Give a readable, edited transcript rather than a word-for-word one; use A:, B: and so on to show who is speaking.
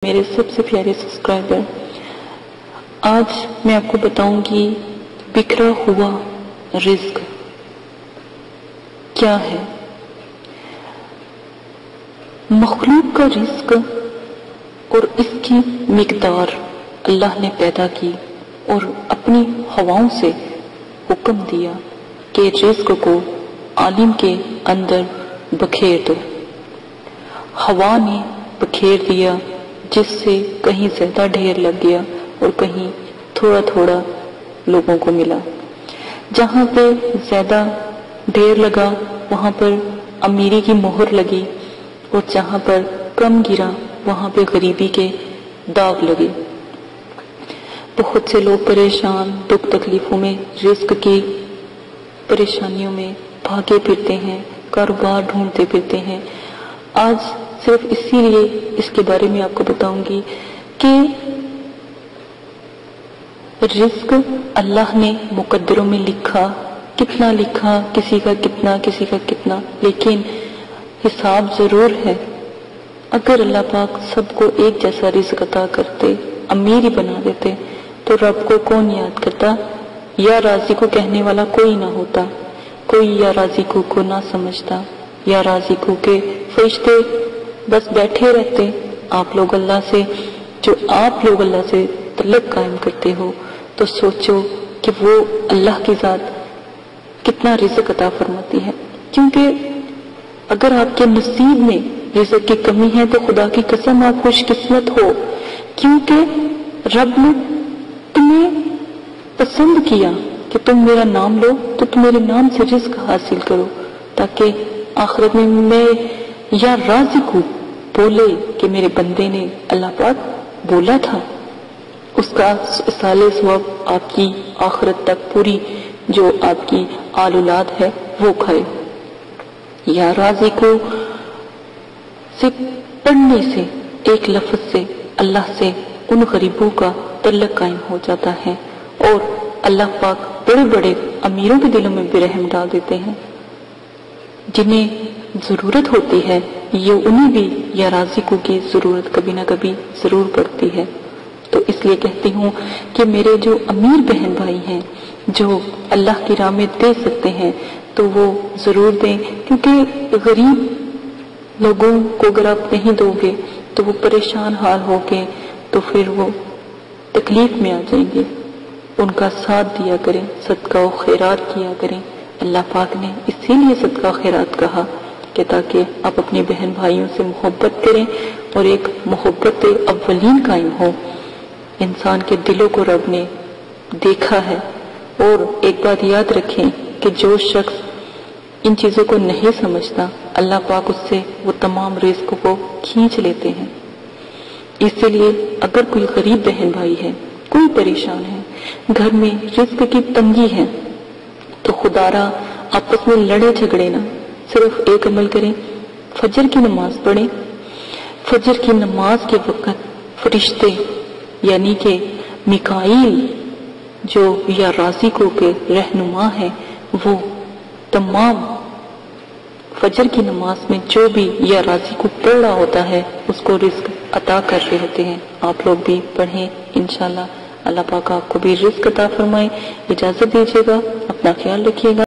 A: میرے سب سے پیارے سبسکرائبر، آج میں آپ کو بتاؤں گی بکھرا ہوا رزق کیا ہے۔ مخلوق کا رزق اور اس کی مقدار اللہ نے پیدا کی اور اپنی ہواؤں سے حکم دیا کہ رزق کو عالم کے اندر بکھیر دو۔ ہوا نے بکھیر دیا، جس سے کہیں زیادہ ڈھیر لگ گیا اور کہیں تھوڑا تھوڑا لوگوں کو ملا۔ جہاں پہ زیادہ ڈھیر لگا وہاں پر امیری کی مہر لگی، اور جہاں پر کم گرا وہاں پہ غریبی کے داغ لگے۔ بہت سے لوگ پریشان، دکھ تکلیفوں میں، رزق کی پریشانیوں میں بھاگے پھرتے ہیں، کاروبار ڈھونڈتے پھرتے ہیں۔ آج صرف اسی لیے اس کے بارے میں آپ کو بتاؤں گی کہ رزق اللہ نے مقدروں میں لکھا، کتنا لکھا، کسی کا کتنا، کسی کا کتنا، لیکن حساب ضرور ہے۔ اگر اللہ پاک سب کو ایک جیسا رزق عطا کرتے، امیر ہی بنا دیتے، تو رب کو کون یاد کرتا؟ یا رازق کو کہنے والا کوئی نہ ہوتا، کوئی یا رازق کو نہ سمجھتا، یا رازق کے فرشتے بس بیٹھے رہتے۔ آپ لوگ اللہ سے تعلق قائم کرتے ہو تو سوچو کہ وہ اللہ کی ذات کتنا رزق عطا فرماتی ہے۔ کیونکہ اگر آپ کے نصیب میں رزق کی کمی ہے تو خدا کی قسم آپ خوش قسمت ہو، کیونکہ رب نے تمہیں پسند کیا کہ تم میرا نام لو تو تم میرے نام سے رزق حاصل کرو، تاکہ آخرت میں یا رازق بولے کہ میرے بندے نے اللہ پاک بولا تھا، اس کا سالے ثواب آپ کی آخرت تک پوری جو آپ کی آل اولاد ہے وہ کھائے۔ یا رازق سے پڑھنے سے، ایک لفظ سے اللہ سے ان غریبوں کا تعلق قائم ہو جاتا ہے، اور اللہ پاک بڑے بڑے امیروں کے دلوں میں بھی رحم ڈال دیتے ہیں۔ جنہیں ضرورت ہوتی ہے یہ انہیں بھی یا رازقوں کی ضرورت کبھی نہ کبھی ضرور پڑتی ہے۔ تو اس لیے کہتی ہوں کہ میرے جو امیر بہن بھائی ہیں جو اللہ کی راہ میں دے سکتے ہیں تو وہ ضرور دیں، کیونکہ غریب لوگوں کو اگر آپ نہیں دو گے تو وہ پریشان حال ہو گے تو پھر وہ تکلیف میں آ جائیں گے۔ ان کا ساتھ دیا کریں، صدقہ و خیرات کیا کریں۔ اللہ پاک نے اسی لیے صدقہ و خیرات کہا کہ تاکہ آپ اپنے بہن بھائیوں سے محبت کریں اور ایک محبت اولین قائم ہو۔ انسان کے دلوں کو رب نے دیکھا ہے، اور ایک بات یاد رکھیں کہ جو شخص ان چیزوں کو نہیں سمجھتا اللہ پاک اس سے وہ تمام رزق کو کھینچ لیتے ہیں۔ اس لیے اگر کوئی غریب بہن بھائی ہے، کوئی پریشان ہے، گھر میں رزق کی تنگی ہے، تو خدا را آپس میں لڑے جھگڑے نہ، صرف ایک عمل کریں، فجر کی نماز پڑھیں۔ فجر کی نماز کے وقت فرشتے یعنی کہ میکائیل جو یا رازقوں کے رہنما ہیں، وہ تمام فجر کی نماز میں جو بھی یا رازق پڑھ رہا ہوتا ہے اس کو رزق عطا کر رہے ہوتے ہیں۔ آپ لوگ بھی پڑھیں، انشاءاللہ اللہ پاک آپ کو بھی رزق عطا فرمائے۔ اجازت دیجیے گا، اپنا خیال رکھیے گا۔